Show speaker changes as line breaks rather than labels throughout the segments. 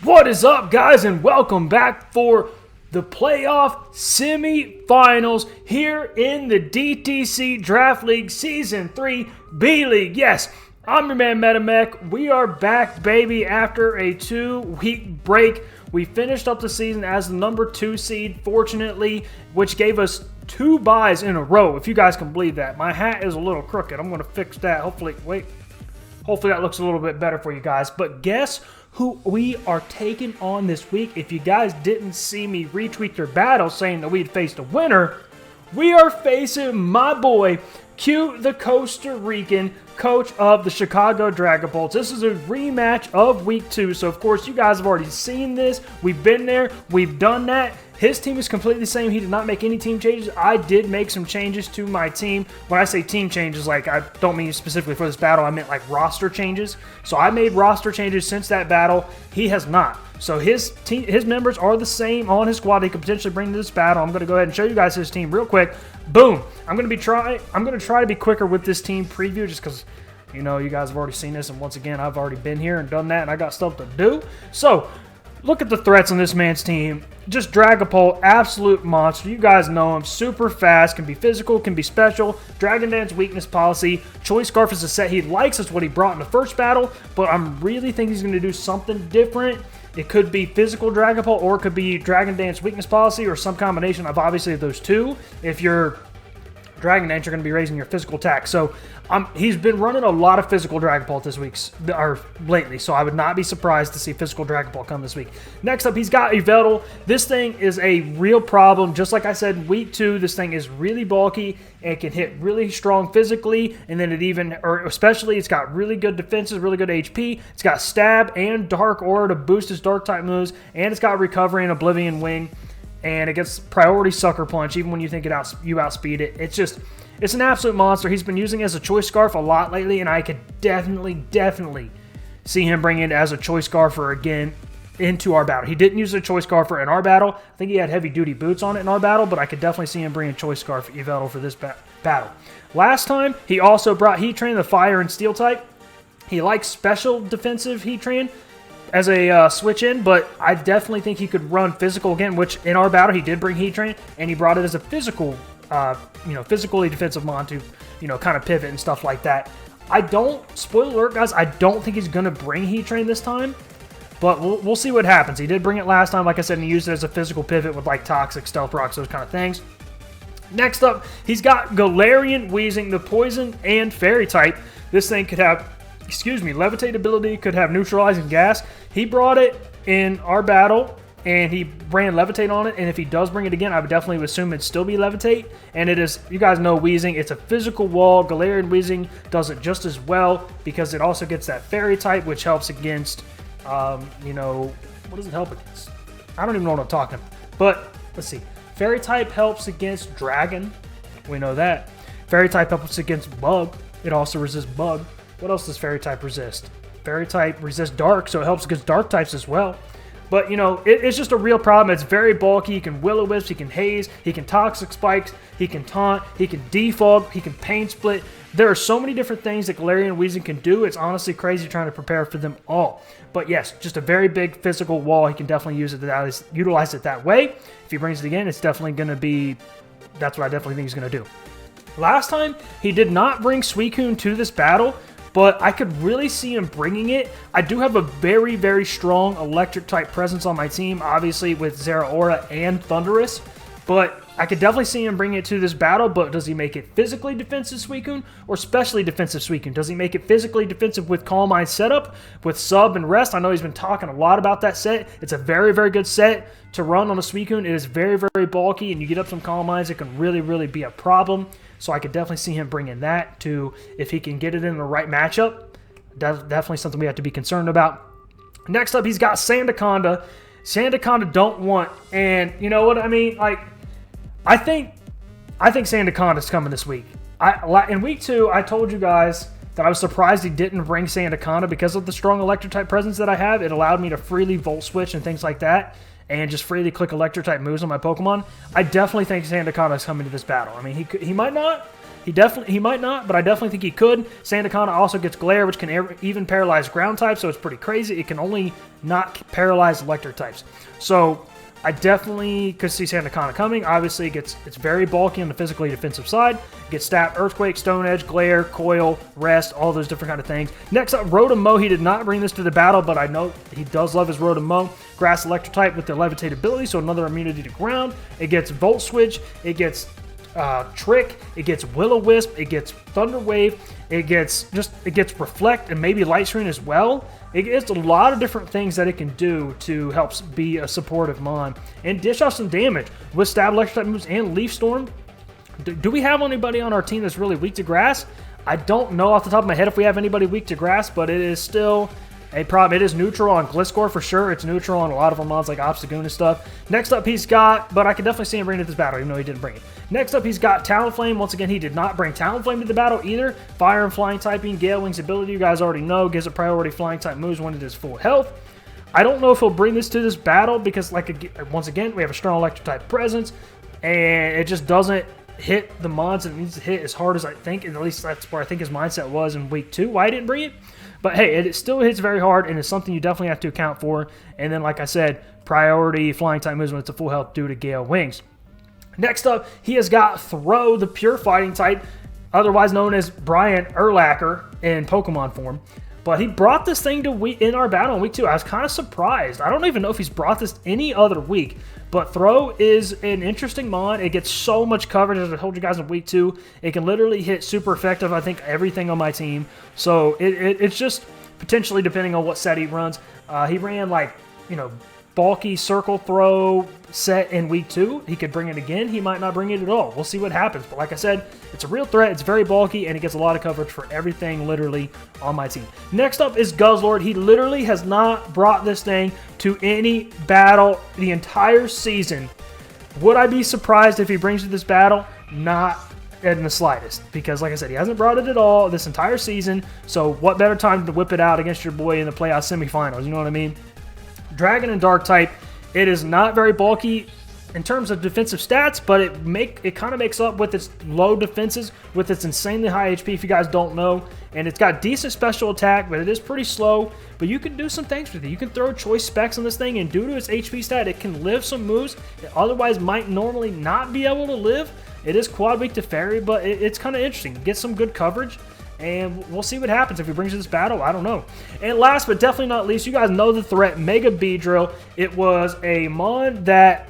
What is up, guys, and welcome back for the playoff semi-finals here in the DTC Draft League Season 3 B-League. Yes, I'm your man MetaMech. We are back, baby, after a 2-week break. We finished up the season as the number 2 seed, fortunately, which gave us 2 buys in a row, if you guys can believe that. My hat is a little crooked. I'm going to fix that. Hopefully that looks a little bit better for you guys. But guess who we are taking on this week? If you guys didn't see me retweet their battle saying that we'd faced a winner, we are facing my boy, Q, the Costa Rican, coach of the Chicago Dragapults. This is a rematch of week 2, so of course you guys have already seen this. We've been there. We've done that. His team is completely the same. He did not make any team changes. I did make some changes to my team. When I say team changes, like, I don't mean specifically for this battle. I meant like roster changes. So I made roster changes since that battle. He has not. So his members are the same on his squad. He could potentially bring to this battle. I'm going to go ahead and show you guys his team real quick. Boom. I'm going to try to be quicker with this team preview just because, you know, you guys have already seen this. And once again, I've already been here and done that, and I got stuff to do. So look at the threats on this man's team. Just Dragapult, absolute monster. You guys know him. Super fast, can be physical, can be special. Dragon Dance weakness policy. Choice Scarf is a set he likes. It's what he brought in the first battle, but I'm really think he's going to do something different. It could be physical Dragapult, or it could be Dragon Dance weakness policy, or some combination of obviously those two. If you're Dragon Dance, you're going to be raising your physical attack. So he's been running a lot of physical Dragapult this week, or lately, so I would not be surprised to see physical Dragapult come this week. Next up, he's got Yveltal. This thing is a real problem. Just like I said in week 2, this thing is really bulky and can hit really strong physically, and then especially it's got really good defenses, really good HP. It's got Stab and Dark Aura to boost his Dark type moves, and it's got Recovery and Oblivion Wing. And it gets Priority Sucker Punch even when you think you outspeed it. It's an absolute monster. He's been using it as a Choice Scarf a lot lately, and I could definitely see him bring it as a Choice Scarfer again into our battle. He didn't use a Choice Scarfer in our battle. I think he had heavy duty boots on it in our battle, but I could definitely see him bringing Choice Scarf Yveltal for this battle. Last time, he also brought Heatran, the Fire and Steel type. He likes special defensive Heatran as a switch in, but I definitely think he could run physical again, which in our battle he did bring Heatran, and he brought it as a physical, physically defensive mon to, kind of pivot and stuff like that. Spoiler alert, guys, I don't think he's going to bring Heatran this time, but we'll see what happens. He did bring it last time, like I said, and he used it as a physical pivot with like Toxic, Stealth Rocks, those kind of things. Next up, he's got Galarian Weezing, the Poison and Fairy type. This thing could have Levitate ability, could have Neutralizing Gas. He brought it in our battle, and he ran Levitate on it, and if he does bring it again, I would definitely assume it'd still be Levitate. And it is, you guys know Weezing, it's a physical wall. Galarian Weezing does it just as well, because it also gets that Fairy type, which helps against, what does it help against? I don't even know what I'm talking about. But, let's see. Fairy type helps against Dragon. We know that. Fairy type helps against Bug. It also resists Bug. What else does Fairy type resist? Fairy type resists Dark, so it helps against Dark types as well. But, it's just a real problem. It's very bulky. He can Will-O-Wisp, he can Haze, he can Toxic Spikes, he can Taunt, he can Defog, he can Pain Split. There are so many different things that Galarian Weezing can do. It's honestly crazy trying to prepare for them all. But yes, just a very big physical wall. He can definitely utilize it that way. If he brings it again, it's definitely going to be, that's what I definitely think he's going to do. Last time, he did not bring Suicune to this battle, but I could really see him bringing it. I do have a very, very strong electric-type presence on my team, obviously with Zeraora and Thundurus, but I could definitely see him bringing it to this battle. But does he make it physically defensive Suicune or specially defensive Suicune? Does he make it physically defensive with Calm Mind setup, with Sub and Rest? I know he's been talking a lot about that set. It's a very, very good set to run on a Suicune. It is very, very bulky, and you get up some Calm Minds, it can really, really be a problem. So I could definitely see him bringing that to, if he can get it in the right matchup. Definitely something we have to be concerned about. Next up, he's got Sandaconda. Sandaconda don't want, and you know what I mean? Like, I think Sandaconda's coming this week. In week 2, I told you guys that I was surprised he didn't bring Sandaconda because of the strong electric type presence that I have. It allowed me to freely Volt Switch and things like that. and just freely click electric type moves on my Pokemon, I definitely think Sandaconda is coming to this battle. I mean, he might not. He might not, but I definitely think he could. Sandaconda also gets Glare, which can even paralyze ground types, so it's pretty crazy. It can only not paralyze electric types. So I definitely could see Sandaconda coming. Obviously, it's very bulky on the physically defensive side. It gets Stat, Earthquake, Stone Edge, Glare, Coil, Rest, all those different kind of things. Next up, Rotom-Mow. He did not bring this to the battle, but I know he does love his Rotom-Mow. Grass Electric type with the Levitate ability, so another immunity to ground. It gets Volt Switch. It gets Trick, it gets Will-O-Wisp, it gets Thunder Wave, it gets Reflect and maybe Light Screen as well. It gets a lot of different things that it can do to help be a supportive Mon and dish out some damage with Stab Electric type moves and Leaf Storm. Do we have anybody on our team that's really weak to Grass? I don't know off the top of my head if we have anybody weak to Grass, but it is still a problem. It is neutral on Gliscor for sure. It's neutral on a lot of our mods like Obstagoon and stuff. Next up, he's got, but I can definitely see him bringing it to this battle, even though he didn't bring it. Next up, he's got Talonflame. Once again, he did not bring Talonflame to the battle either. Fire and Flying typing, Gale Wing's ability, you guys already know, gives it priority Flying type moves when it is full health. I don't know if he'll bring this to this battle because, once again, we have a strong electric type presence, and it just doesn't hit the mods it needs to hit as hard as I think, and at least that's where I think his mindset was in week 2. Why I didn't bring it? But hey, it still hits very hard, and it's something you definitely have to account for. And then, like I said, priority Flying type moves when it's a full health due to Gale Wings. Next up, he has got Throw, the pure fighting type, otherwise known as Brian Urlacher in Pokemon form. But he brought this thing to in our battle in week 2. I was kind of surprised. I don't even know if he's brought this any other week. But Throw is an interesting mod. It gets so much coverage, as I told you guys in week 2. It can literally hit super effective, I think, everything on my team. So it's just potentially depending on what set he runs. He ran bulky circle throw set in week 2. He could bring it again. He might not bring it at all. We'll see what happens. But like I said, it's a real threat. It's very bulky, and it gets a lot of coverage for everything literally on my team. Next up is Guzzlord. He literally has not brought this thing to any battle the entire season. Would I be surprised if he brings it to this battle? Not in the slightest, because like I said, he hasn't brought it at all this entire season. So what better time to whip it out against your boy in the playoff semifinals? You know what I mean? Dragon and Dark type, it is not very bulky in terms of defensive stats, but it kind of makes up with its low defenses, with its insanely high HP, if you guys don't know. And it's got decent special attack, but it is pretty slow. But you can do some things with it. You can throw choice specs on this thing, and due to its HP stat, it can live some moves it otherwise might normally not be able to live. It is quad weak to Fairy, but it's kind of interesting. It gets some good coverage. And we'll see what happens if he brings this battle. I don't know. And last but definitely not least, you guys know the threat, Mega Beedrill. It was a mod that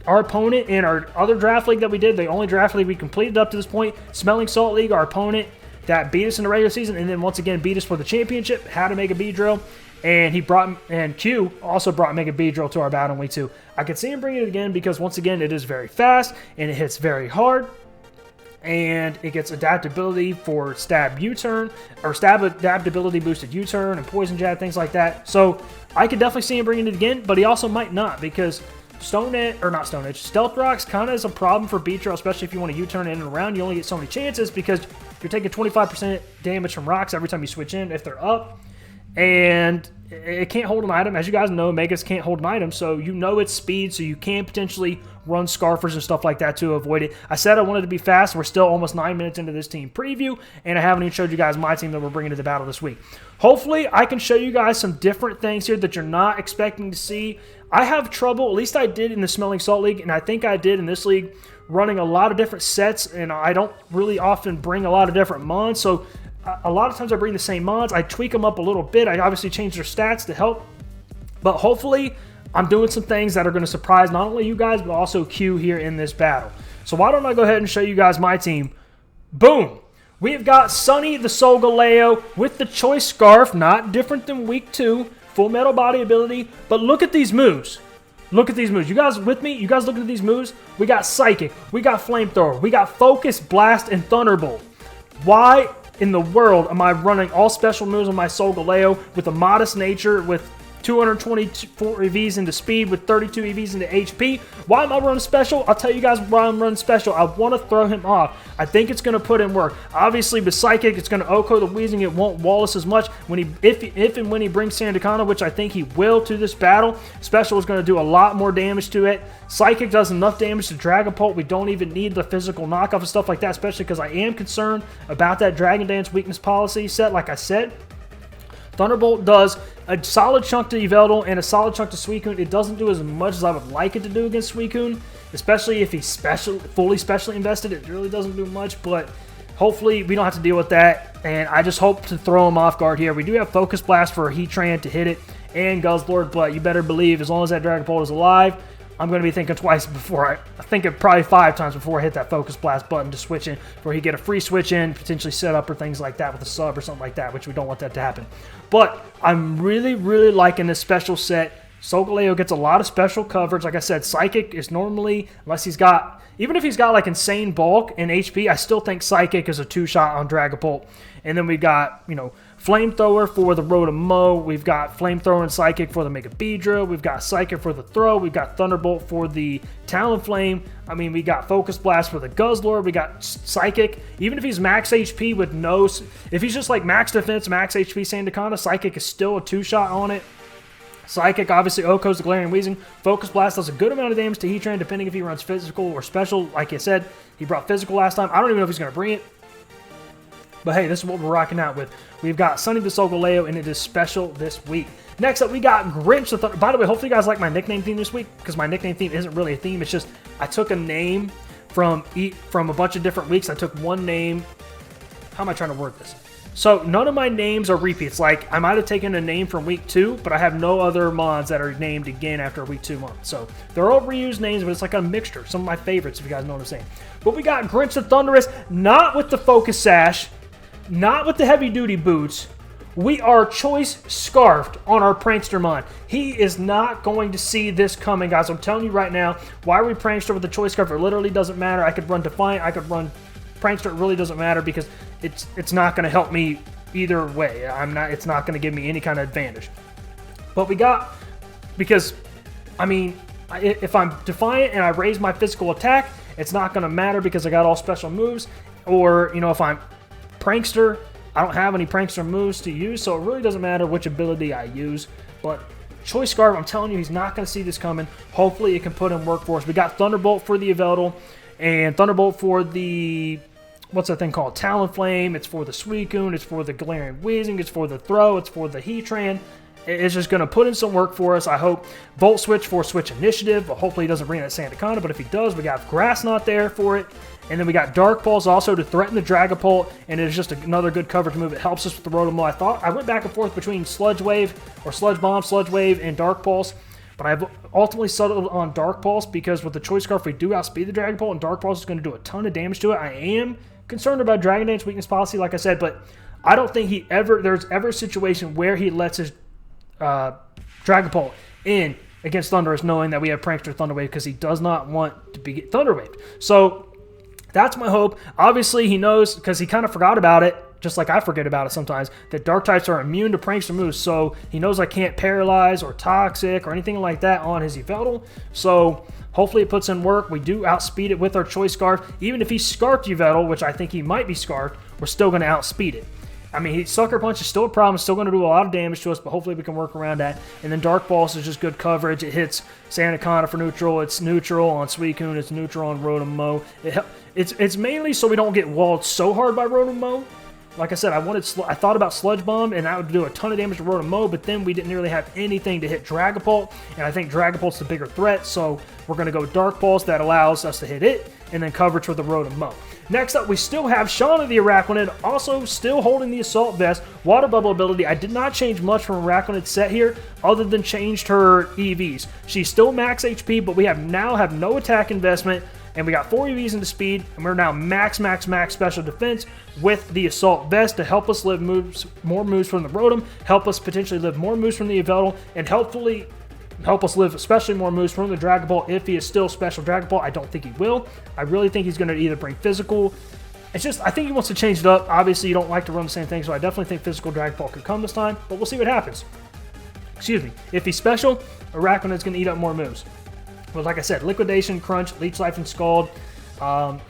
our opponent in our other draft league that we did, the only draft league we completed up to this point, Smelling Salt League, our opponent that beat us in the regular season and then once again beat us for the championship, had a Mega Beedrill. And Q also brought Mega Beedrill to our battle in week 2. I could see him bring it again because once again, it is very fast and it hits very hard. And it gets adaptability for Stab U-Turn, or Stab adaptability boosted U-Turn and Poison Jab, things like that. So I could definitely see him bringing it again, but he also might not because Stealth Rock's kind of is a problem for Beedrill, especially if you want to U-Turn in and around. You only get so many chances because you're taking 25% damage from rocks every time you switch in if they're up. And it can't hold an item. As you guys know, Megas can't hold an item, so you know its speed, so you can potentially run Scarfers and stuff like that to avoid it. I said I wanted to be fast. We're still almost 9 minutes into this team preview, and I haven't even showed you guys my team that we're bringing to the battle this week. Hopefully, I can show you guys some different things here that you're not expecting to see. I have trouble, at least I did in the Smelling Salt League, and I think I did in this league, running a lot of different sets, and I don't really often bring a lot of different mons, so a lot of times I bring the same mods. I tweak them up a little bit. I obviously change their stats to help. But hopefully, I'm doing some things that are going to surprise not only you guys, but also Q here in this battle. So why don't I go ahead and show you guys my team. Boom! We've got Sunny the Solgaleo with the Choice Scarf. Not different than week 2. Full Metal Body ability. But look at these moves. Look at these moves. You guys with me? You guys looking at these moves? We got Psychic. We got Flamethrower. We got Focus, Blast, and Thunderbolt. Why in the world am I running all special moves on my Solgaleo with a modest nature, with 224 EVs into speed with 32 EVs into HP. Why am I running special? I'll tell you guys why I'm running special. I want to throw him off. I think it's going to put in work. Obviously, with Psychic, it's going to OHKO the Weezing. It won't Wallace as much. If and when he brings Sandaconda, which I think he will to this battle, special is going to do a lot more damage to it. Psychic does enough damage to Dragapult. We don't even need the physical knockoff and stuff like that, especially because I am concerned about that Dragon Dance weakness policy set, like I said. Thunderbolt does a solid chunk to Yveltal and a solid chunk to Suicune. It doesn't do as much as I would like it to do against Suicune, especially if he's fully specially invested. It really doesn't do much, but hopefully we don't have to deal with that, and I just hope to throw him off guard here. We do have Focus Blast for Heatran to hit it and Guzzlord, but you better believe as long as that Dragapult is alive, I'm going to be thinking twice before I think it probably 5 times before I hit that Focus Blast button to switch in, where he get a free switch in, potentially set up or things like that with a sub or something like that, which we don't want that to happen. But I'm really, really liking this special set. Solgaleo gets a lot of special coverage. Like I said, Psychic is normally, unless he's got, even if he's got like insane bulk and HP, I still think Psychic is a 2-shot on Dragapult. And then we got, you know, Flamethrower for the Rotom-Mow. We've got Flamethrower and Psychic for the Mega Beedrill. We've got Psychic for the Throw. We've got Thunderbolt for the Talonflame. I mean, we got Focus Blast for the Guzzlord. We got Psychic. Even if he's max HP with no... If he's just like max defense, max HP Sandaconda, Psychic is still a 2-shot on it. Psychic obviously OHKOs the Galarian Weezing. Focus Blast does a good amount of damage to Heatran depending if he runs physical or special. Like I said, he brought physical last time. I don't even know if he's going to bring it. But hey, this is what we're rocking out with. We've got Sunny the Solgaleo, and it is special this week. Next up, we got Grinch the Thunder. By the way, hopefully you guys like my nickname theme this week, because my nickname theme isn't really a theme. It's just I took a name from a bunch of different weeks. I took one name. How am I trying to word this? So none of my names are repeats. Like, I might have taken a name from week 2, but I have no other mods that are named again after a week 2 month. So they're all reused names, but it's like a mixture. Some of my favorites, if you guys know what I'm saying. But we got Grinch the Thunderous, not with the Focus Sash, not with the heavy duty boots. We are choice scarfed on our Prankster mod. He is not going to see this coming, guys. I'm telling you right now, why are we Prankster with the choice scarf? It literally doesn't matter. I could run Defiant, I could run Prankster. It really doesn't matter because it's not going to help me either way. It's not going to give me any kind of advantage. But we got, because, I mean, if I'm Defiant and I raise my physical attack, it's not going to matter because I got all special moves. Or, you know, if I'm Prankster, I don't have any Prankster moves to use, so it really doesn't matter which ability I use. But Choice Scarf, I'm telling you, he's not going to see this coming. Hopefully it can put in work for us. We got Thunderbolt for the Yveltal, and Thunderbolt for the, what's that thing called? Talonflame. It's for the Suicune, it's for the Galarian Weezing, it's for the Throw, it's for the Heatran. It's just going to put in some work for us. I hope Volt Switch for Switch Initiative, but hopefully he doesn't bring that Sandaconda. But if he does, we got Grass Knot there for it. And then we got Dark Pulse also to threaten the Dragapult, and it is just another good coverage move. It helps us with the Rotom-Mow. I went back and forth between Sludge Wave or Sludge Bomb, Sludge Wave, and Dark Pulse. But I've ultimately settled on Dark Pulse because with the Choice Scarf, we do outspeed the Dragapult, and Dark Pulse is going to do a ton of damage to it. I am concerned about Dragon Dance weakness policy, like I said, but I don't think there's ever a situation where he lets his Dragapult in against Thunderous, knowing that we have Prankster Thunder Wave, because he does not want to be Thunder Waved. So that's my hope. Obviously, he knows, because he kind of forgot about it, just like I forget about it sometimes, that Dark types are immune to Prankster moves. So he knows I can't Paralyze or Toxic or anything like that on his Yveltal. So hopefully it puts in work. We do outspeed it with our Choice Scarf. Even if he's Scarfed Yveltal, which I think he might be Scarfed, we're still going to outspeed it. I mean, Sucker Punch is still a problem. It's still going to do a lot of damage to us, but hopefully we can work around that. And then Dark Pulse is just good coverage. It hits Sandaconda for neutral. It's neutral on Suicune. It's neutral on Rotom-Mow. It's mainly so we don't get walled so hard by Rotom-Mow. Like I said, I thought about Sludge Bomb, and that would do a ton of damage to Rotom-Mow, but then we didn't really have anything to hit Dragapult, and I think Dragapult's the bigger threat, so we're going to go Dark Pulse. That allows us to hit it, and then coverage for the Rotom-Mow. Next up, we still have Shauna the Araquanid, also still holding the Assault Vest. Water Bubble ability, I did not change much from Araquanid's set here, other than changed her EVs. She's still max HP, but we now have no attack investment, and we got 4 EVs into speed, and we're now max special defense with the Assault Vest to help us live more moves from the Rotom, help us potentially live more moves from the Yveltal, and hopefully help us live especially more moves from the Dragapult if he is still special Dragapult. I don't think he will. I really think he's going to either bring physical. It's just, I think he wants to change it up. Obviously, you don't like to run the same thing, so I definitely think physical Dragapult could come this time, but we'll see what happens. excuse me, if he's special, Araquanid's going to eat up more moves. But like I said, Liquidation, Crunch, Leech Life, and Scald.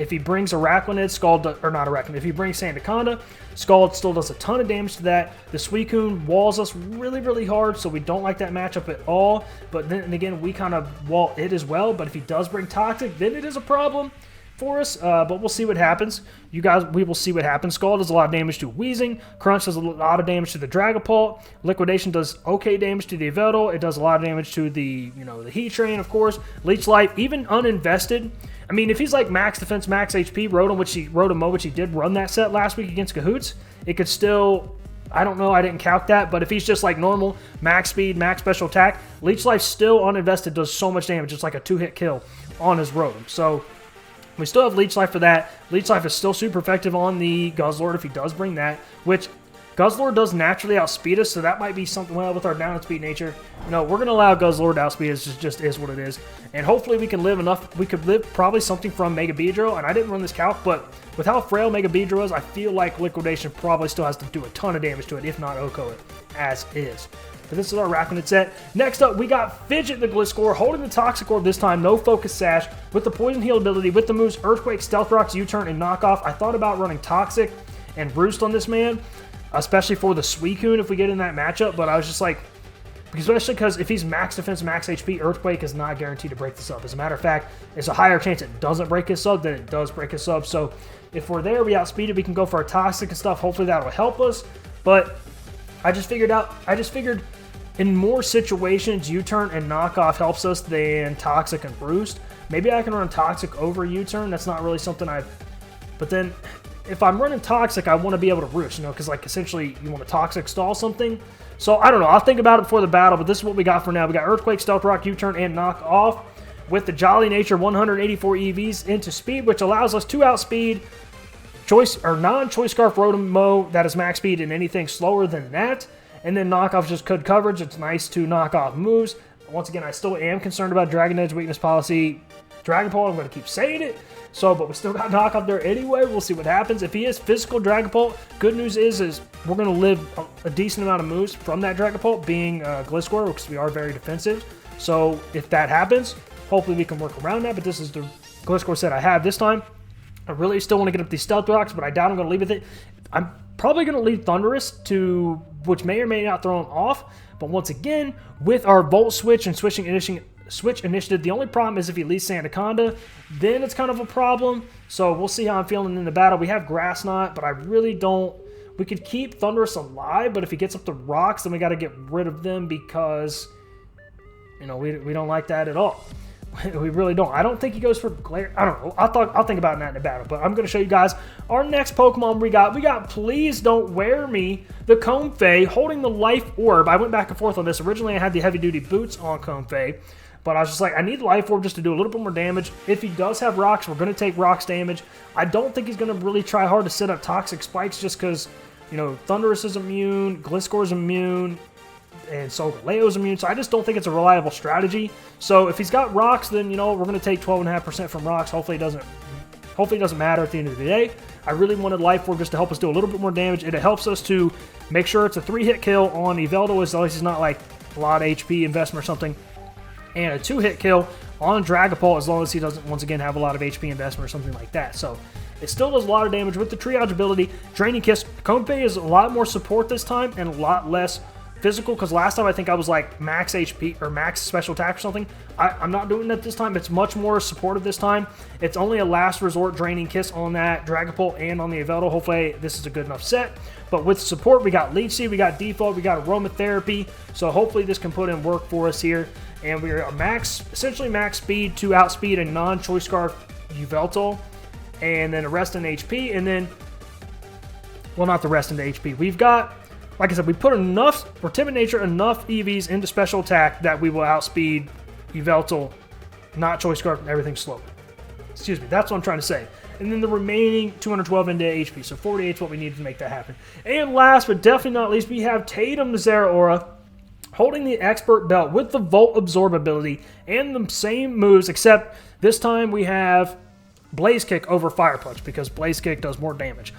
If he brings Araquanid, Scald, or not Araquanid, if he brings Sandaconda, Scald still does a ton of damage to that. The Suicune walls us really, really hard, so we don't like that matchup at all. But then again, we kind of wall it as well. But if he does bring Toxic, then it is a problem for us, but we'll see what happens. You guys, we will see what happens. Scald does a lot of damage to Weezing. Crunch does a lot of damage to the Dragapult. Liquidation does okay damage to the Yveltal. It does a lot of damage to the, the Heatran, of course. Leech Life, even uninvested. I mean, if he's like max defense, max HP, Rotom, which he did run that set last week against Cahoots, it could still, I don't know, I didn't calc that, but if he's just like normal, max speed, max special attack, Leech Life still uninvested does so much damage. It's like a 2-hit kill on his Rotom. So we still have Leech Life for that. Leech Life is still super effective on the Guzzlord if he does bring that, which Guzzlord does naturally outspeed us, so that might be something, well, with our down speed nature. We're going to allow Guzzlord to outspeed us. It just is what it is. And hopefully we can live enough. We could live probably something from Mega Beedrill, and I didn't run this calc, but with how frail Mega Beedrill is, I feel like Liquidation probably still has to do a ton of damage to it, if not OHKO it, as is. But this is our Araquanid set. Next up, we got Fidget the Gliscor, holding the Toxic Orb this time, no Focus Sash, with the Poison Heal ability, with the moves Earthquake, Stealth Rocks, U-Turn, and Knockoff. I thought about running Toxic and Roost on this man, especially for the Suicune if we get in that matchup, but I was just like, especially because if he's max defense, max HP, Earthquake is not guaranteed to break the sub. As a matter of fact, it's a higher chance it doesn't break his sub than it does break his sub. So if we're there, we outspeed it, we can go for our Toxic and stuff. Hopefully that will help us. But I just figured in more situations, U-Turn and Knockoff helps us than Toxic and Roost. Maybe I can run Toxic over U-Turn. That's not really something but then if I'm running Toxic, I want to be able to Roost, because like essentially you want to Toxic stall something. So I don't know. I'll think about it before the battle, but this is what we got for now. We got Earthquake, Stealth Rock, U-Turn, and Knock Off with the Jolly Nature 184 EVs into speed, which allows us to outspeed non-Choice Scarf Rotom that is max speed and anything slower than that. And then Knock Off just good coverage. It's nice to knock off moves. Once again, I still am concerned about Dragon Edge weakness policy. Dragapult, I'm going to keep saying it. But we still got Knock Off there anyway. We'll see what happens. If he is physical Dragapult, good news is we're going to live a decent amount of moves from that Dragapult being Gliscor, because we are very defensive. So if that happens, hopefully we can work around that. But this is the Gliscor set I have this time. I really still want to get up these Stealth Rocks, but I doubt I'm going to leave with it. I'm probably going to leave Thundurus which may or may not throw him off. But once again, with our Volt Switch and Switch Initiative, the only problem is if he leads Sandaconda, then it's kind of a problem. So we'll see how I'm feeling in the battle. We have Grass Knot, but I really don't. We could keep Thundurus alive, but if he gets up to rocks, then we got to get rid of them because, we don't like that at all. We really don't. I don't think he goes for Glare. I don't know. I'll think about that in the battle. But I'm going to show you guys our next Pokemon we got. We got Please Don't Wear Me, the Comfey, holding the Life Orb. I went back and forth on this. Originally, I had the heavy-duty boots on Comfey. But I was just like, I need Life Orb just to do a little bit more damage. If he does have rocks, we're going to take rocks damage. I don't think he's going to really try hard to set up Toxic Spikes just because, Thundurus is immune, Gliscor is immune, and Solgaleo's immune, so I just don't think it's a reliable strategy. So if he's got rocks, then we're going to take 12.5% from rocks. Hopefully it doesn't matter at the end of the day. I really wanted Life Orb just to help us do a little bit more damage. It helps us to make sure it's a 3-hit kill on Yveltal, as long as he's not like a lot of HP investment or something, and a 2-hit kill on Dragapult as long as he doesn't once again have a lot of HP investment or something like that. So it still does a lot of damage with the Triage ability. Draining Kiss. Comfey is a lot more support this time and a lot less physical, because last time I think I was like max HP or max special attack or something. I'm not doing that this time. It's much more supportive this time. It's only a last resort Draining Kiss on that Dragapult and on the Yveltal. Hopefully this is a good enough set. But with support, we got Leech Seed, we got Default, we got Aromatherapy. So hopefully this can put in work for us here. And we are essentially max speed to outspeed a non-Choice Scarf Yveltal. And then the rest in HP. And then, well, not the rest into HP. We've got, like I said, we put enough, for Timid Nature, enough EVs into special attack that we will outspeed Yveltal, not Choice Scarf, and everything slow. Excuse me, that's what I'm trying to say. And then the remaining 212 into HP, so 48 is what we need to make that happen. And last, but definitely not least, we have Tatum the Zeraora, holding the Expert Belt with the Volt Absorb ability and the same moves, except this time we have Blaze Kick over Fire Punch, because Blaze Kick does more damage.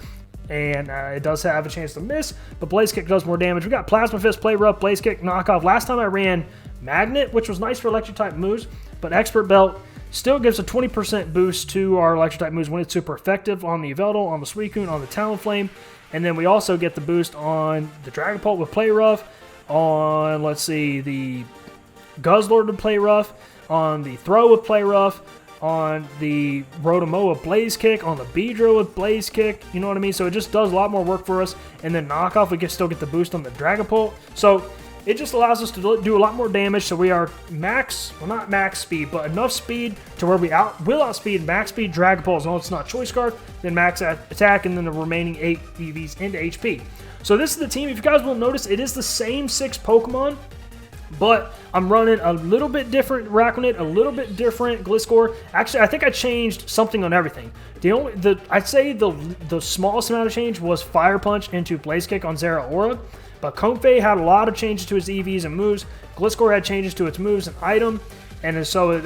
and it does have a chance to miss, but Blaze Kick does more damage. We got Plasma Fist, Play Rough, Blaze Kick, Knockoff. Last time I ran Magnet, which was nice for electric-type moves, but Expert Belt still gives a 20% boost to our electric-type moves when it's super effective on the Yveltal, on the Suicune, on the Talonflame, and then we also get the boost on the Dragapult with Play Rough, on, let's see, the Guzzlord with Play Rough, on the Throw with Play Rough, on the Rotomoa with Blaze Kick, on the Beedrill with Blaze Kick, you know what I mean? So it just does a lot more work for us, and then Knockoff, we can still get the boost on the Dragapult. So it just allows us to do a lot more damage, so we are max, well not max speed, but enough speed to where we will outspeed max speed Dragapult as long as it's not Choice Scarf, then max attack, and then the remaining 8 EVs into HP. So this is the team. If you guys will notice, it is the same 6 Pokemon, but I'm running a little bit different Raquanid, a little bit different Gliscor. Actually, I think I changed something on everything. I'd say the smallest amount of change was Fire Punch into Blaze Kick on Zeraora, but Comfey had a lot of changes to its EVs and moves. Gliscor had changes to its moves and item, and so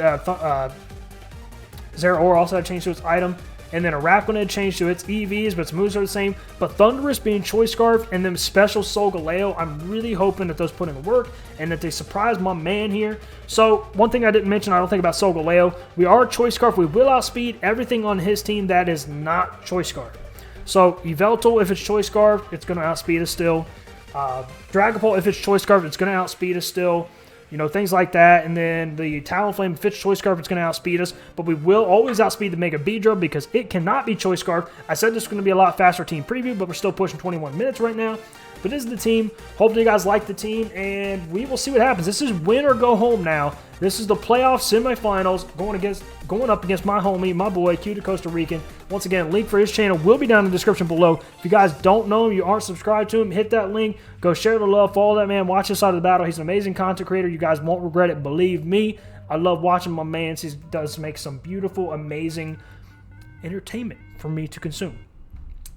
Zeraora also had changes to its item. And then Araquanid changed to its EVs, but its moves are the same. But Thundurus being Choice Scarf and then special Solgaleo, I'm really hoping that those put in the work and that they surprise my man here. So, one thing I didn't mention, I don't think about Solgaleo. We are Choice Scarf. We will outspeed everything on his team that is not Choice Scarf. So, Yveltal, if it's Choice Scarf, it's going to outspeed us still. Dragapult, if it's Choice Scarf, it's going to outspeed us still. You know, things like that. And then the Talonflame, if it's Choice Scarf, it's going to outspeed us. But we will always outspeed the Mega Beedrill because it cannot be Choice Scarf. I said this is going to be a lot faster team preview, but we're still pushing 21 minutes right now. But this is the team. Hopefully you guys like the team, and we will see what happens. This is win or go home now. This is the playoff semifinals going up against my homie, my boy, Q the Costa Rican. Once again, link for his channel will be down in the description below. If you guys don't know him, you aren't subscribed to him, hit that link. Go share the love, follow that man, watch his side of the battle. He's an amazing content creator. You guys won't regret it, believe me. I love watching my man. He does make some beautiful, amazing entertainment for me to consume.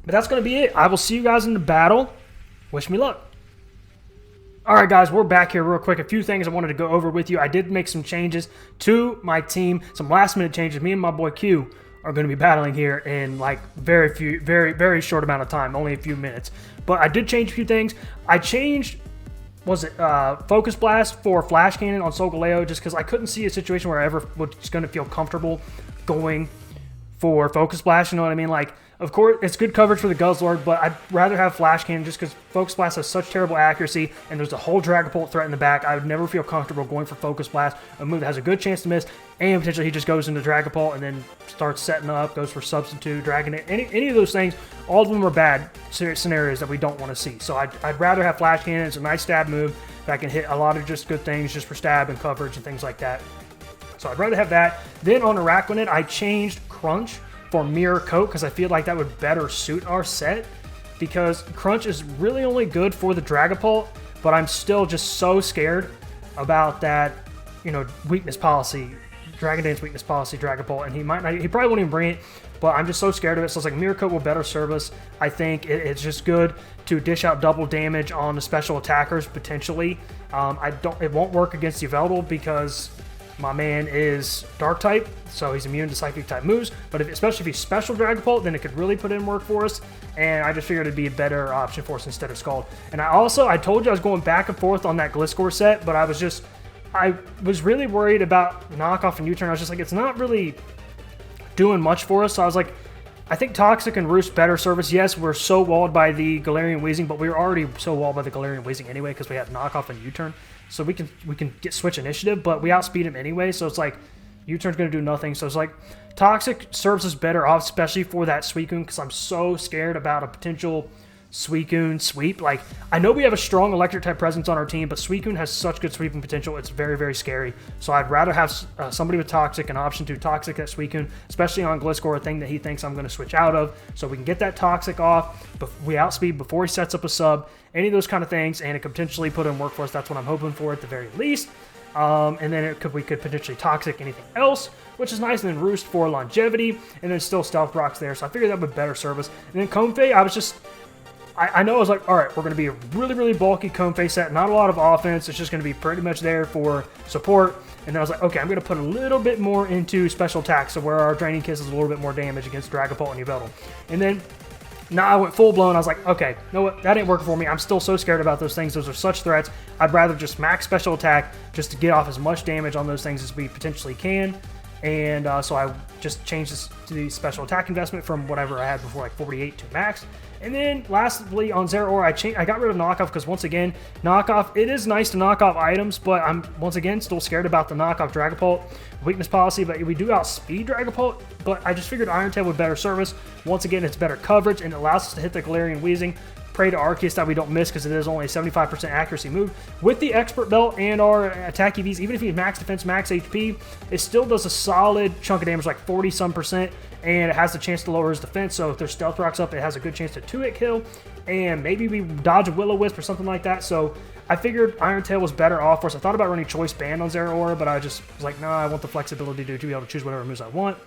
But that's going to be it. I will see you guys in the battle. Wish me luck. Alright guys, we're back here real quick. A few things I wanted to go over with you. I did make some changes to my team, some last minute changes. Me and my boy Q are going to be battling here in like very short amount of time, only a few minutes. But I did change a few things. I changed, Focus Blast for Flash Cannon on Solgaleo just because I couldn't see a situation where I ever was going to feel comfortable going for Focus Blast, you know what I mean? Like, of course, it's good coverage for the Guzzlord, but I'd rather have Flash Cannon just because Focus Blast has such terrible accuracy, and there's a whole Dragapult threat in the back. I would never feel comfortable going for Focus Blast, a move that has a good chance to miss, and potentially he just goes into Dragapult and then starts setting up, goes for Substitute, Dragon It, any of those things. All of them are bad scenarios that we don't want to see. So I'd rather have Flash Cannon. It's a nice stab move that can hit a lot of just good things just for stab and coverage and things like that. So I'd rather have that. Then on Araquanid, I changed Crunch for Mirror Coat because I feel like that would better suit our set because Crunch is really only good for the Dragapult, but I'm still just so scared about that, you know, weakness policy, Dragon Dance weakness policy Dragapult, and he probably won't even bring it, but I'm just so scared of it. So it's like Mirror Coat will better serve us. I think it's just good to dish out double damage on the special attackers potentially. It won't work against Yveltal because my man is Dark type, so he's immune to Psychic type moves, but especially if he's Special Dragapult, then it could really put in work for us, and I just figured it'd be a better option for us instead of Scald. And I told you I was going back and forth on that Gliscor set, but I was really worried about Knockoff and U-Turn. I was just like, it's not really doing much for us, so I was like, I think Toxic and Roost better service. Yes, we're so walled by the Galarian Weezing, but we were already so walled by the Galarian Weezing anyway because we had Knockoff and U-Turn. So we can get switch initiative, but we outspeed him anyway. So it's like U-Turn's going to do nothing. So it's like Toxic serves us better off, especially for that Suicune, because I'm so scared about a potential Suicune sweep. Like, I know we have a strong electric type presence on our team, but Suicune has such good sweeping potential. It's very scary. So I'd rather have somebody with Toxic, an option to Toxic that Suicune, especially on Gliscor, a thing that he thinks I'm going to switch out of. So we can get that Toxic off. But we outspeed before he sets up a sub. Any of those kind of things, and it could potentially put in work for us. That's what I'm hoping for at the very least. And then we could potentially Toxic anything else, which is nice. And then Roost for longevity, and then still Stealth Rocks there. So I figured that would better service. And then Comfey, I know I was like, all right, we're going to be a really bulky Comfey set. Not a lot of offense. It's just going to be pretty much there for support. And then I was like, okay, I'm going to put a little bit more into special attacks, so where our Draining Kiss is a little bit more damage against Dragapult and Yveltal. And then Now I went full blown. I was like, okay, you know what? That ain't working for me. I'm still so scared about those things. Those are such threats. I'd rather just max special attack just to get off as much damage on those things as we potentially can. And so I just changed this to the special attack investment from whatever I had before, like 48 to max. And then lastly on Zeraora, I got rid of knockoff because once again, knockoff, it is nice to knock off items, but I'm once again still scared about the knockoff Dragapult weakness policy. But we do outspeed Dragapult, but I just figured Iron Tail would better service. Once again, it's better coverage and it allows us to hit the Galarian Weezing. Pray to Arceus that we don't miss because it is only a 75% accuracy move. With the Expert Belt and our attack EVs, even if he's max defense, max HP, it still does a solid chunk of damage, like 40-some%, and it has the chance to lower his defense, so if their Stealth Rock's up, it has a good chance to 2-hit kill, and maybe we dodge a Will-O-Wisp or something like that, so I figured Iron Tail was better off for us. I thought about running Choice Band on Zeraora, but I just was like, nah, I want the flexibility to be able to choose whatever moves I want.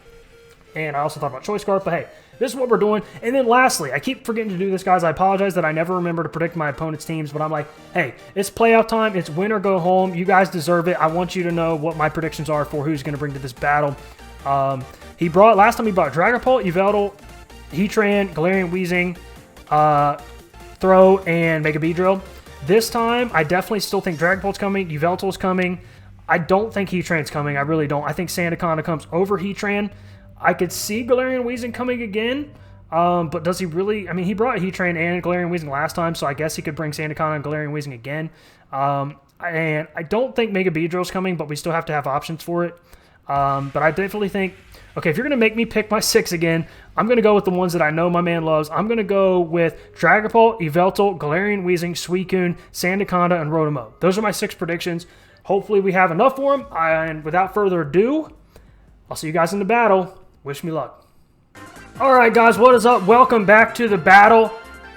And I also thought about Choice Scarf, but hey, this is what we're doing. And then lastly, I keep forgetting to do this, guys. I apologize that I never remember to predict my opponent's teams, but I'm like, hey, it's playoff time. It's win or go home. You guys deserve it. I want you to know what my predictions are for who's going to bring to this battle. Last time he brought Dragapult, Yveltal, Heatran, Galarian Weezing, Throw, and Mega Beedrill. This time, I definitely still think Dragapult's coming, Yveltal's coming. I don't think Heatran's coming. I really don't. I think Sandaconda comes over Heatran. I could see Galarian Weezing coming again, but does he really? I mean, he brought Heatran and Galarian Weezing last time, so I guess he could bring Sandaconda and Galarian Weezing again. And I don't think Mega Beedrill's coming, but we still have to have options for it. But I definitely think, okay, if you're going to make me pick my 6 again, I'm going to go with the ones that I know my man loves. I'm going to go with Dragapult, Yveltal, Galarian Weezing, Suicune, Sandaconda, and Rotom. Those are my 6 predictions. Hopefully we have enough for them, and without further ado, I'll see you guys in the battle. Wish me luck. Alright guys, what is up? Welcome back to the battle.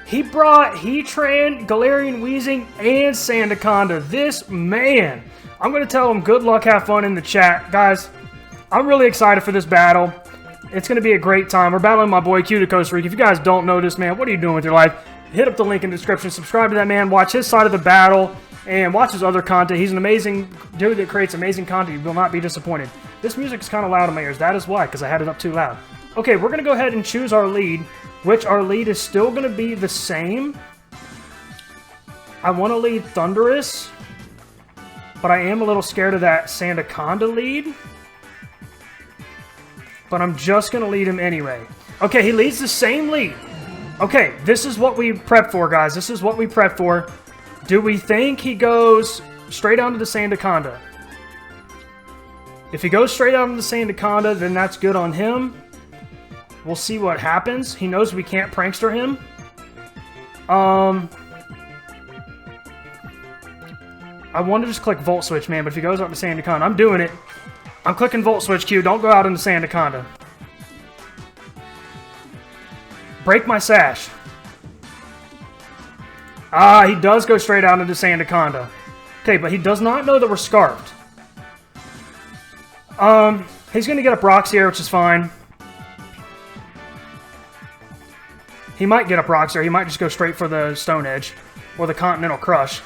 He brought Heatran, Galarian Weezing, and Sandaconda. This man. I'm going to tell him good luck, have fun in the chat. Guys, I'm really excited for this battle. It's going to be a great time. We're battling my boy Q to Costa Rica. If you guys don't know this man, what are you doing with your life? Hit up the link in the description. Subscribe to that man. Watch his side of the battle. And watch his other content. He's an amazing dude that creates amazing content. You will not be disappointed. This music's kind of loud in my ears. That is why, because I had it up too loud. Okay, we're going to go ahead and choose our lead, which our lead is still going to be the same. I want to lead Thundurus, but I am a little scared of that Sandaconda lead. But I'm just going to lead him anyway. Okay, he leads the same lead. Okay, this is what we prep for, guys. This is what we prep for. Do we think he goes straight onto the Sandaconda? If he goes straight onto the Sandaconda, then that's good on him. We'll see what happens. He knows we can't prankster him. I want to just click Volt Switch, man, but if he goes out to Sandaconda, I'm doing it. I'm clicking Volt Switch, Q. Don't go out into Sandaconda. Break my sash. Ah, he does go straight out into Sandaconda. Okay, but he does not know that we're Scarfed. He's going to get up Rocks here, which is fine. He might get up Rocks here. He might just go straight for the Stone Edge. Or the Continental Crush.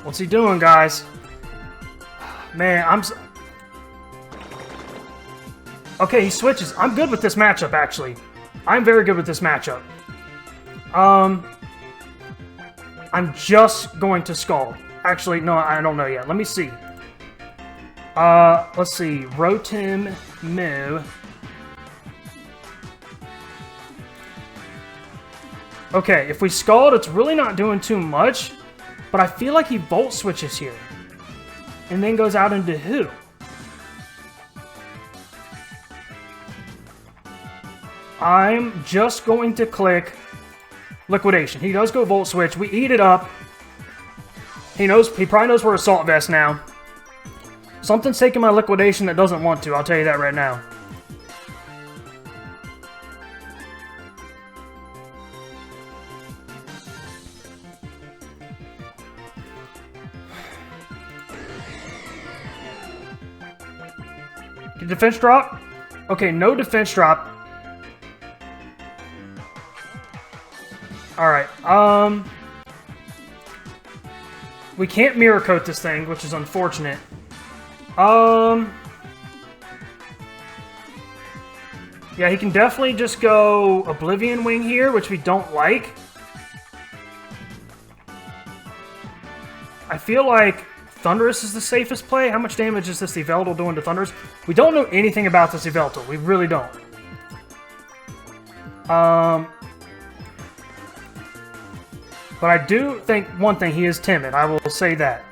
What's he doing, guys? Man, okay, he switches. I'm good with this matchup, actually. I'm very good with this matchup. I'm just going to Scald. Actually, no, I don't know yet. Let me see. Let's see. Rotom, Moo. Okay, if we Scald, it's really not doing too much. But I feel like he Volt Switches here. And then goes out into who? I'm just going to click Liquidation. He does go Volt Switch. We eat it up. He probably knows we're Assault Vest now. Something's taking my Liquidation that doesn't want to. I'll tell you that right now. Defense drop? Okay, no defense drop. Alright, we can't Mirror Coat this thing, which is unfortunate. Yeah, he can definitely just go Oblivion Wing here, which we don't like. I feel like Thunderous is the safest play. How much damage is this Yveltal doing to Thunderous? We don't know anything about this Yveltal. We really don't. But I do think one thing, he is timid. I will say that.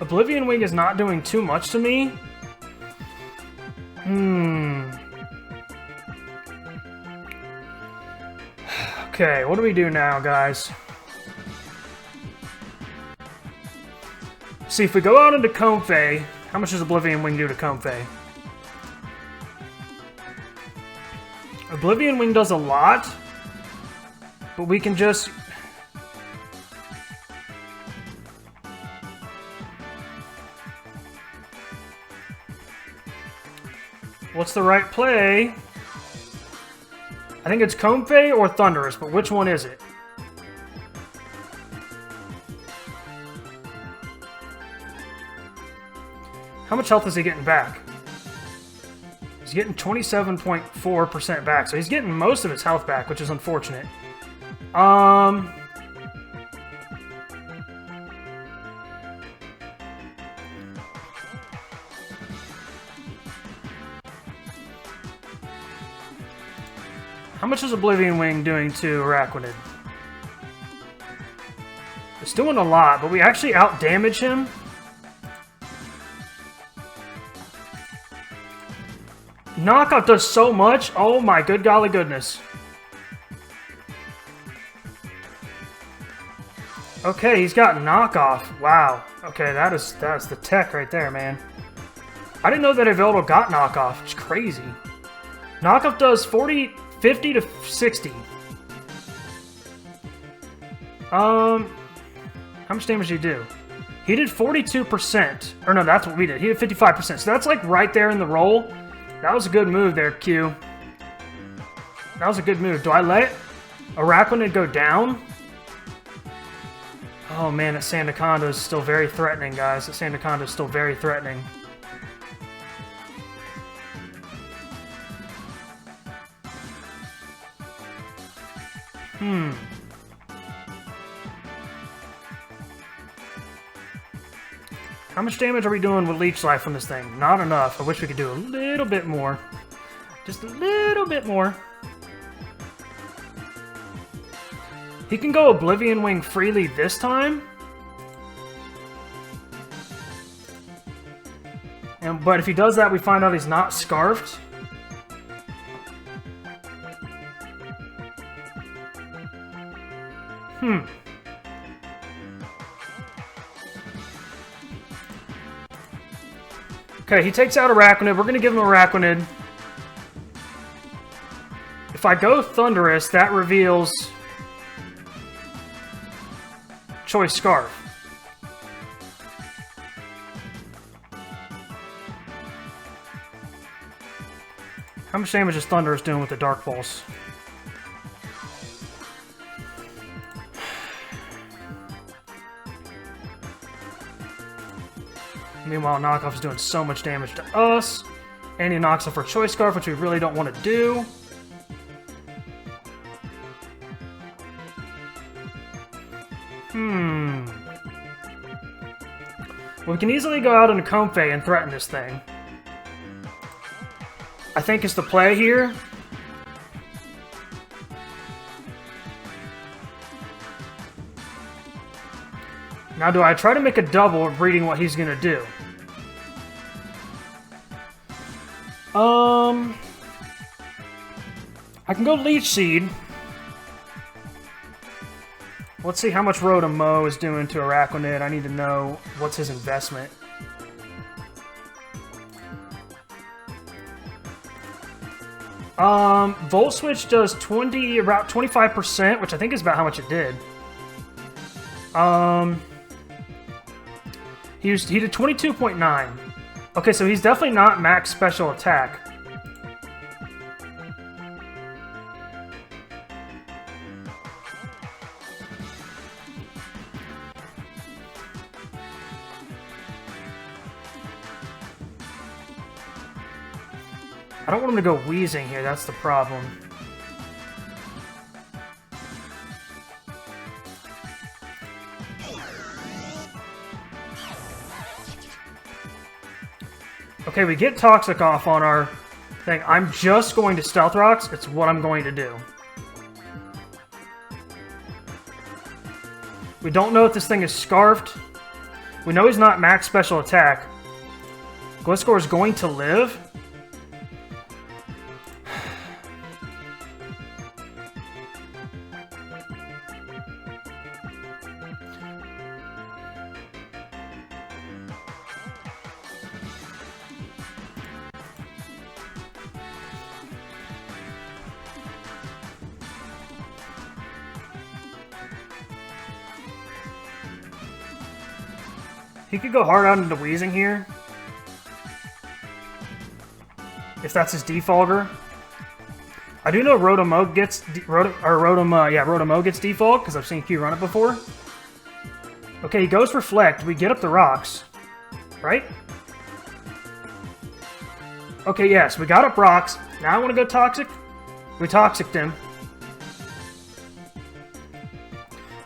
Oblivion Wing is not doing too much to me. Okay, what do we do now, guys? See, if we go out into Comfey, how much does Oblivion Wing do to Comfey? Oblivion Wing does a lot, but we can just... What's the right play? I think it's Comfey or Thunderous, but which one is it? How much health is he getting back? He's getting 27.4% back, so he's getting most of his health back, which is unfortunate. How much is Oblivion Wing doing to Araquanid? It's doing a lot, but we actually out-damage him. Knockoff does so much. Oh my good golly goodness. Okay, he's got knockoff. Wow. Okay, that's the tech right there, man. I didn't know that Yveltal got knockoff. It's crazy. Knockoff does 50 to 60. How much damage did he do? He did 42%. Or no, that's what we did. He did 55%. So that's like right there in the roll. That was a good move there, Q. That was a good move. Do I let Araquanid go down? Oh man, that Sandaconda is still very threatening, guys. That Sandaconda is still very threatening. How much damage are we doing with Leech Life from this thing? Not enough. I wish we could do a little bit more. Just a little bit more. He can go Oblivion Wing freely this time. But if he does that, we find out he's not Scarfed. Okay, he takes out Araquanid. We're going to give him Araquanid. If I go Thunderous, that reveals Choice Scarf. How much damage is Thunderous doing with the Dark Pulse? Meanwhile, Knockoff is doing so much damage to us. And he knocks off our Choice Scarf, which we really don't want to do. Well, we can easily go out into Comfey and threaten this thing. I think it's the play here. Now, do I try to make a double reading what he's going to do? I can go Leech Seed. Let's see how much Rotom Mow is doing to Araquanid. I need to know what's his investment. Volt Switch does about 25%, which I think is about how much it did. He did 22.9. Okay, so he's definitely not max special attack. I don't want him to go wheezing here, that's the problem. Okay, we get Toxic off on our thing. I'm just going to Stealth Rocks. It's what I'm going to do. We don't know if this thing is Scarfed. We know he's not max special attack. Guzzlord is going to live. He could go hard out into Wheezing here. If that's his defogger. I do know Rotom gets Rotom gets default because I've seen Q run it before. Okay, he goes Reflect. We get up the rocks, right? Okay, yes, we got up rocks. Now I want to go Toxic. We Toxiced him.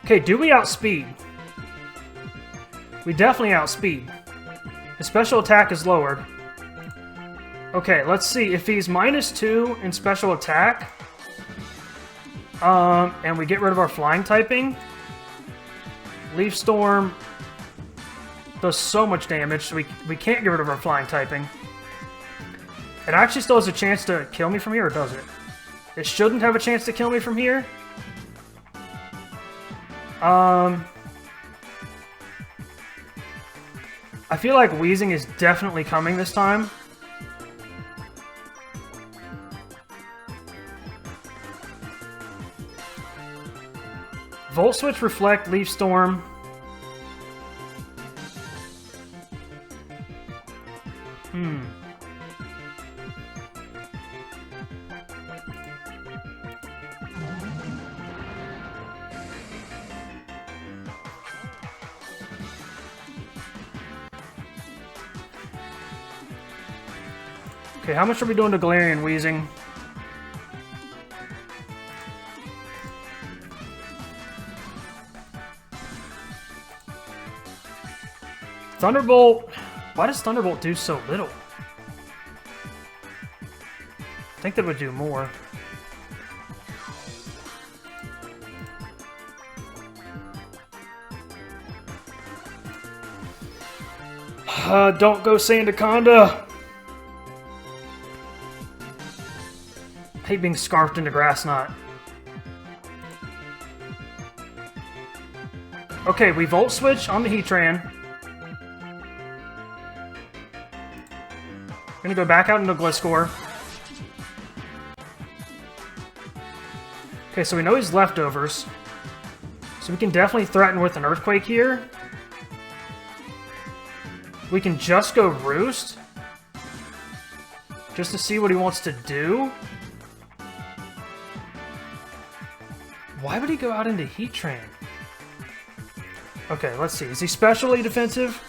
Okay, do we outspeed? We definitely outspeed. His special attack is lowered. Okay, let's see. If he's -2 in special attack, and we get rid of our flying typing, Leaf Storm does so much damage, so we can't get rid of our flying typing. It actually still has a chance to kill me from here, or does it? It shouldn't have a chance to kill me from here. I feel like Wheezing is definitely coming this time. Volt Switch, Reflect, Leaf Storm. Okay, how much are we doing to Galarian Wheezing? Thunderbolt. Why does Thunderbolt do so little? I think that would do more. Don't go Sandaconda. I hate being scarfed into Grass Knot. Okay, we Volt Switch on the Heatran. We're gonna go back out into Guzzlord. Okay, so we know he's leftovers. So we can definitely threaten with an Earthquake here. We can just go Roost. Just to see what he wants to do. Why would he go out into Heatran? Okay, let's see. Is he specially defensive?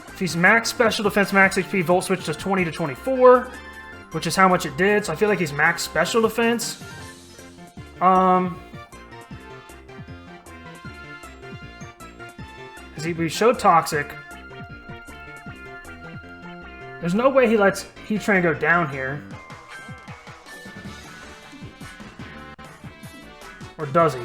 If he's max special defense, max HP, Volt Switch does 20 to 24, which is how much it did. So I feel like he's max special defense. We showed Toxic. There's no way he lets Heatran go down here. Or does he?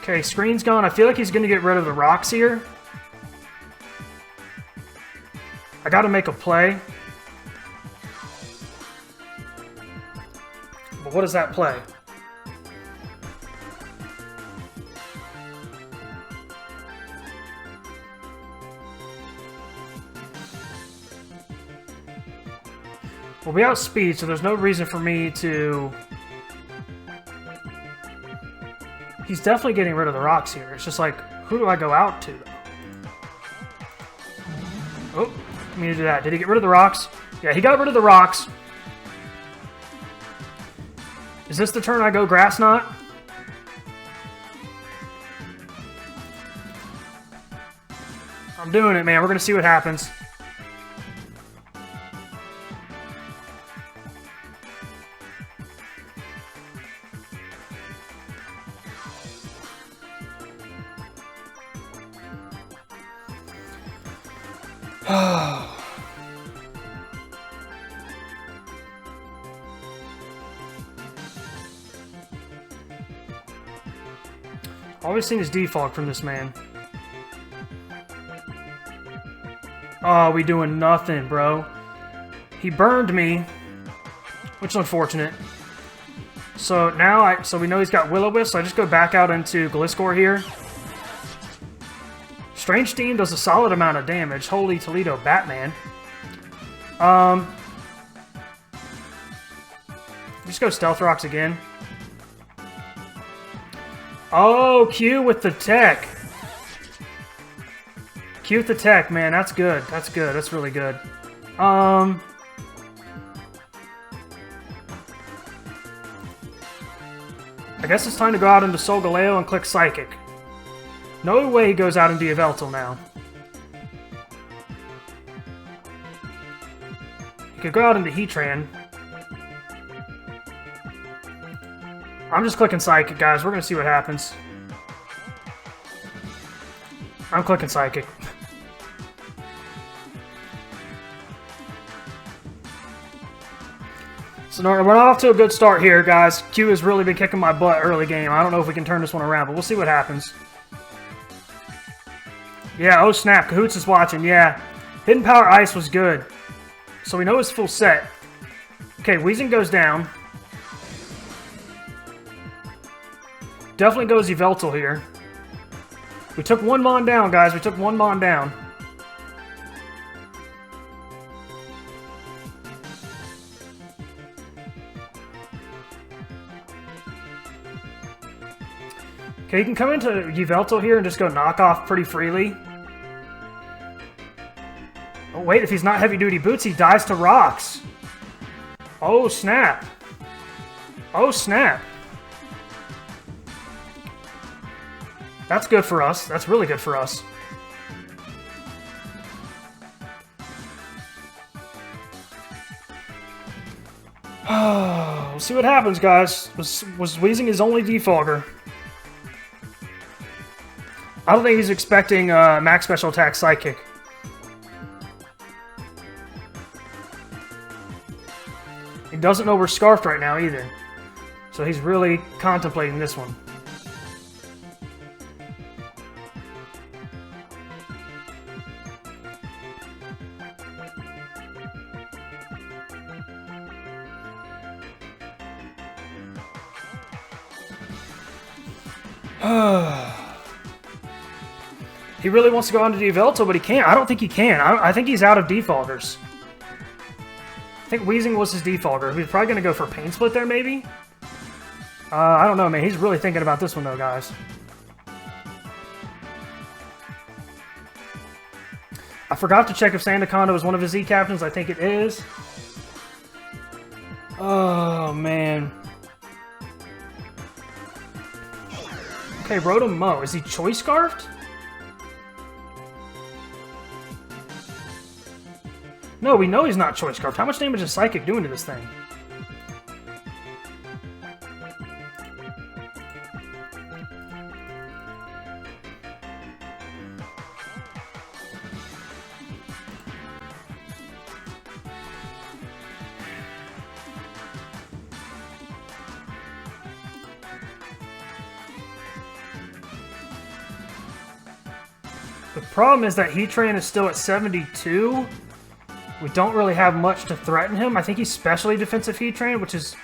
Okay, screen's gone. I feel like he's going to get rid of the rocks here. I got to make a play. But what is that play? Well, we outspeed, so there's no reason for me to... He's definitely getting rid of the rocks here. It's just like, who do I go out to, though? Oh, I mean to do that. Did he get rid of the rocks? Yeah, he got rid of the rocks. Is this the turn I go Grass Knot? I'm doing it, man. We're going to see what happens. All we've seen is defog from this man. Oh, we doing nothing, bro. He burned me, which is unfortunate. So now so we know he's got Will-O-Wisp, so I just go back out into Guzzlord here. Strange Steam does a solid amount of damage. Holy Toledo, Batman. Just go Stealth Rocks again. Oh, Q with the tech. Q with the tech, man. That's good. That's good. That's really good. I guess it's time to go out into Solgaleo and click Psychic. No way he goes out into Yveltal now. He could go out into Heatran. I'm just clicking Psychic, guys. We're going to see what happens. I'm clicking Psychic. So we're off to a good start here, guys. Q has really been kicking my butt early game. I don't know if we can turn this one around, but we'll see what happens. Yeah, oh snap. Cahoots is watching. Yeah. Hidden Power Ice was good. So we know it's full set. Okay, Weezing goes down. Definitely goes Yveltal here. We took one Mon down, guys. We took one Mon down. Okay, you can come into Yveltal here and just go knock off pretty freely. Oh, wait, if he's not heavy-duty boots, he dies to rocks. Oh, snap. Oh, snap. That's good for us. That's really good for us. We'll see what happens, guys. Was Weezing his only defogger? I don't think he's expecting max special attack Psychic. He doesn't know we're Scarfed right now either. So he's really contemplating this one. He really wants to go on to Yveltal, but he can't. I don't think he can. I think he's out of defoggers. I think Weezing was his defogger. He's probably going to go for Pain Split there, maybe? I don't know, man. He's really thinking about this one, though, guys. I forgot to check if Sandaconda was one of his Z-Captains. I think it is. Oh, man. Okay, Rotom Mo. Is he Choice Scarfed? No, we know he's not Choice Scarfed. How much damage is Psychic doing to this thing? The problem is that Heatran is still at 72. We don't really have much to threaten him. I think he's specially defensive Heatran, which is...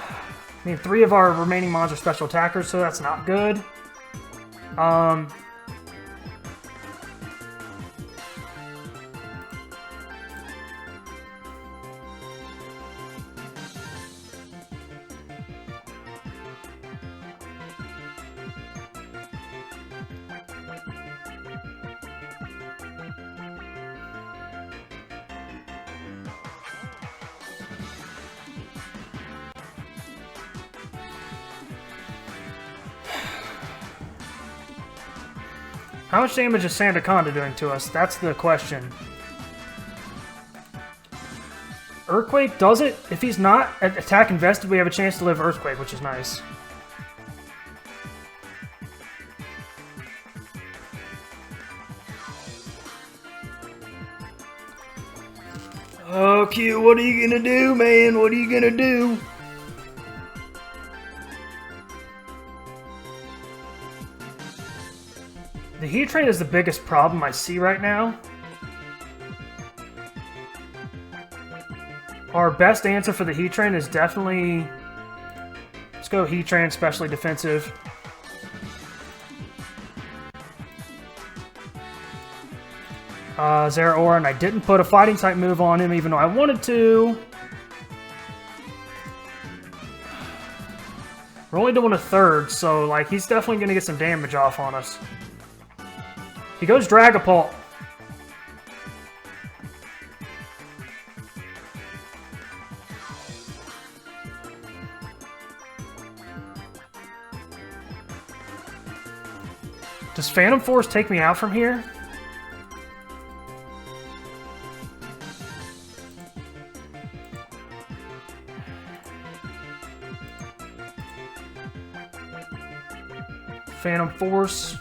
I mean, 3 of our remaining mons are special attackers, so that's not good. How much damage is Sandaconda doing to us? That's the question. Earthquake does it. If he's not at attack invested, we have a chance to live Earthquake, which is nice. Oh, Q, what are you gonna do, man? What are you gonna do? The Heatran is the biggest problem I see right now. Our best answer for the Heatran is definitely... Let's go Heatran, specially defensive. Zeraora, and I didn't put a fighting type move on him even though I wanted to. We're only doing a third, so like he's definitely going to get some damage off on us. He goes Dragapult. Does Phantom Force take me out from here? Phantom Force.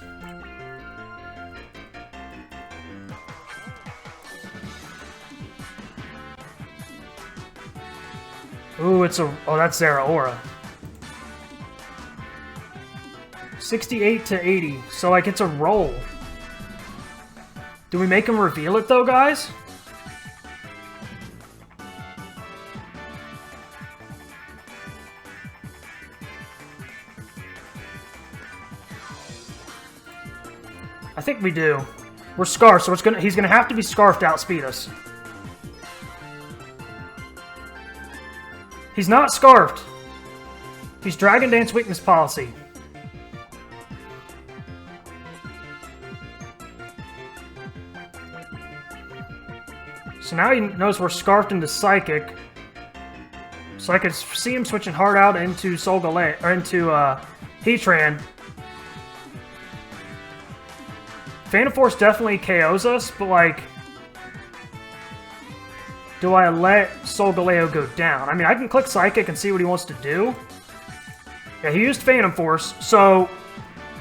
Ooh, it's a... Oh, that's Zeraora. 68 to 80. So, like, it's a roll. Do we make him reveal it, though, guys? I think we do. We're scarfed, so he's gonna have to be scarfed to outspeed us. He's not scarfed. He's Dragon Dance Weakness Policy. So now he knows we're scarfed into Psychic. So I could see him switching Hard Out into Solgaleo, or into Heatran. Phantom Force definitely KOs us, but like, do I let Solgaleo go down? I mean, I can click Psychic and see what he wants to do. Yeah, he used Phantom Force, so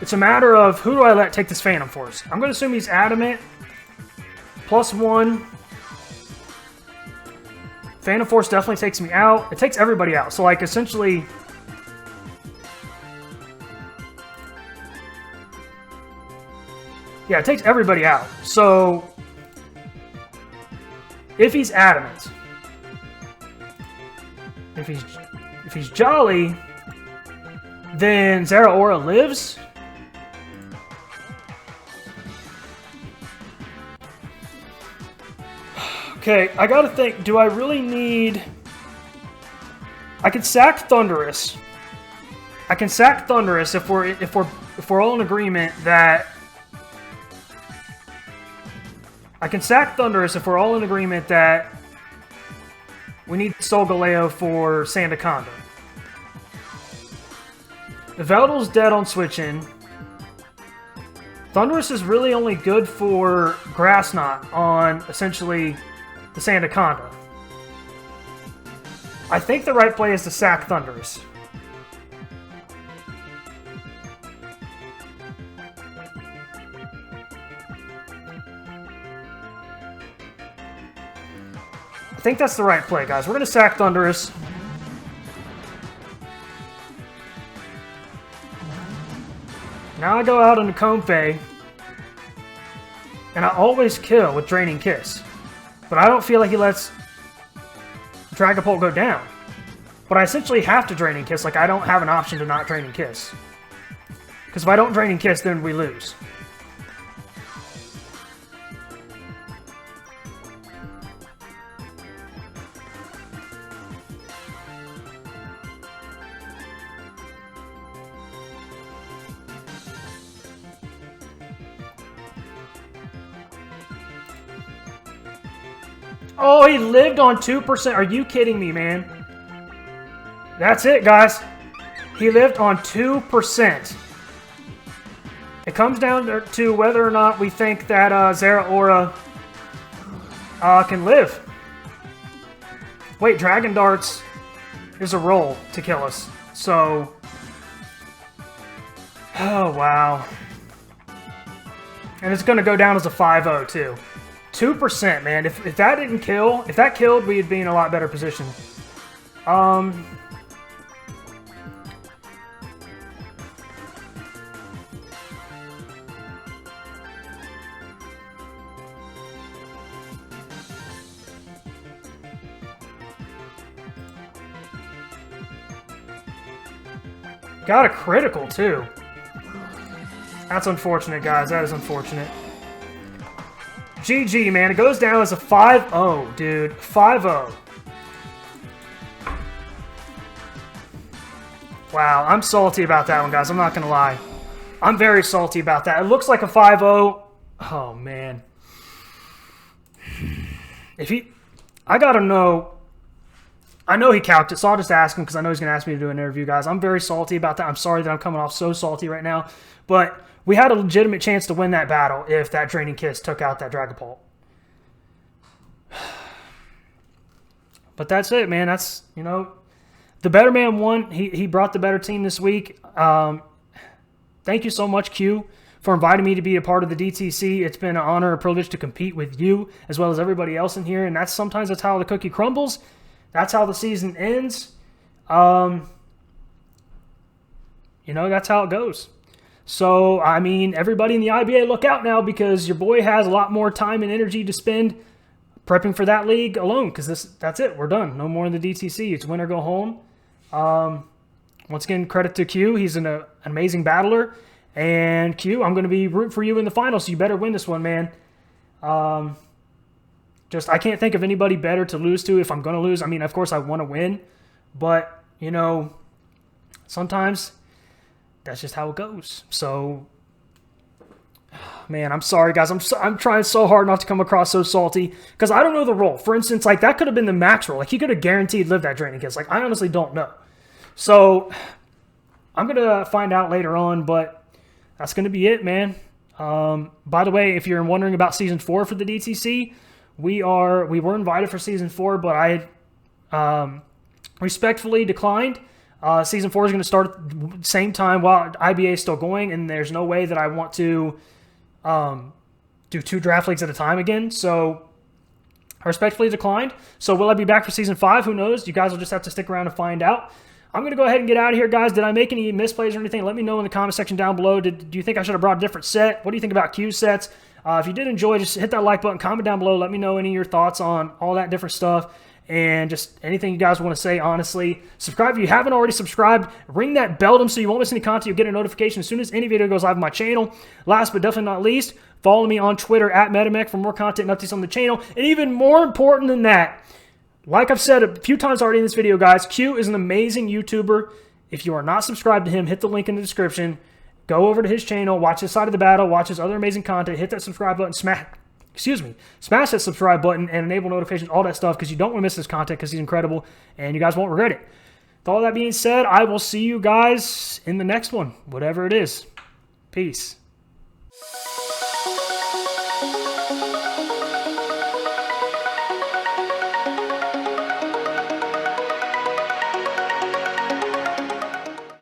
it's a matter of who do I let take this Phantom Force. I'm going to assume he's Adamant. +1. Phantom Force definitely takes me out. It takes everybody out. So, like, essentially... Yeah, it takes everybody out. So, if he's Adamant, if he's Jolly, then Zeraora lives. Okay, I gotta think, do I really need... I can sack Thundurus. I can sack Thundurus if we're all in agreement that... I can sack Thundurus if we're all in agreement that we need Solgaleo for Sandaconda. If Eldol's dead on switch-in, Thundurus is really only good for Grass Knot on, essentially, the Sandaconda. I think the right play is to sack Thundurus. I think that's the right play, guys. We're going to sack Thundurus. Now I go out into Comfey, and I always kill with Draining Kiss. But I don't feel like he lets Dragapult go down. But I essentially have to Draining Kiss, like I don't have an option to not Draining Kiss. Because if I don't Draining Kiss, then we lose. Oh, he lived on 2%. Are you kidding me, man? That's it, guys. He lived on 2%. It comes down to whether or not we think that Zeraora can live. Wait, Dragon Darts is a roll to kill us. So, oh wow. And it's going to go down as a 5-0 too. 2%, man. If that didn't kill, if that killed, we'd be in a lot better position. Got a critical too. That's unfortunate, guys. That is unfortunate. GG, man. It goes down as a 5-0, dude. 5-0. Wow, I'm salty about that one, guys. I'm not going to lie. I'm very salty about that. It looks like a 5-0. Oh, man. I got to know. I know he calced it, so I'll just ask him because I know he's going to ask me to do an interview, guys. I'm very salty about that. I'm sorry that I'm coming off so salty right now. But we had a legitimate chance to win that battle if that Draining Kiss took out that Dragapult. But that's it, man. That's, you know, the better man won. He brought the better team this week. Thank you so much, Q, for inviting me to be a part of the DTC. It's been an honor and privilege to compete with you as well as everybody else in here. And sometimes that's how the cookie crumbles. That's how the season ends. You know, that's how it goes. So, I mean, everybody in the IBA, look out now because your boy has a lot more time and energy to spend prepping for that league alone because that's it. We're done. No more in the DTC. It's win or go home. Once again, credit to Q. He's an amazing battler. And Q, I'm going to be rooting for you in the finals, so you better win this one, man. I can't think of anybody better to lose to if I'm going to lose. I mean, of course, I want to win. But, you know, sometimes that's just how it goes. So, man, I'm sorry, guys. I'm trying so hard not to come across so salty because I don't know the role. For instance, like, that could have been the max role. Like, he could have guaranteed lived that Draining Kiss. Like, I honestly don't know. So, I'm going to find out later on, but that's going to be it, man. By the way, if you're wondering about Season 4 for the DTC, we were invited for Season 4, but I respectfully declined. Season 4 is going to start at the same time while IBA is still going, and there's no way that I want to do 2 draft leagues at a time again. So I respectfully declined. So will I be back for Season 5? Who knows? You guys will just have to stick around and find out. I'm going to go ahead and get out of here, guys. Did I make any misplays or anything? Let me know in the comment section down below. Do you think I should have brought a different set? What do you think about Q sets? If you did enjoy, just hit that like button, comment down below. Let me know any of your thoughts on all that different stuff and just anything you guys want to say, honestly. Subscribe if you haven't already subscribed. Ring that bell so you won't miss any content. You'll get a notification as soon as any video goes live on my channel. Last but definitely not least, follow me on Twitter at MetaMech for more content and updates on the channel. And even more important than that, like I've said a few times already in this video, guys, Q is an amazing YouTuber. If you are not subscribed to him, hit the link in the description. Go over to his channel, watch his side of the battle, watch his other amazing content, hit that subscribe button, smash that subscribe button, and enable notifications, all that stuff, because you don't want to miss his content because he's incredible, and you guys won't regret it. With all that being said, I will see you guys in the next one, whatever it is. Peace.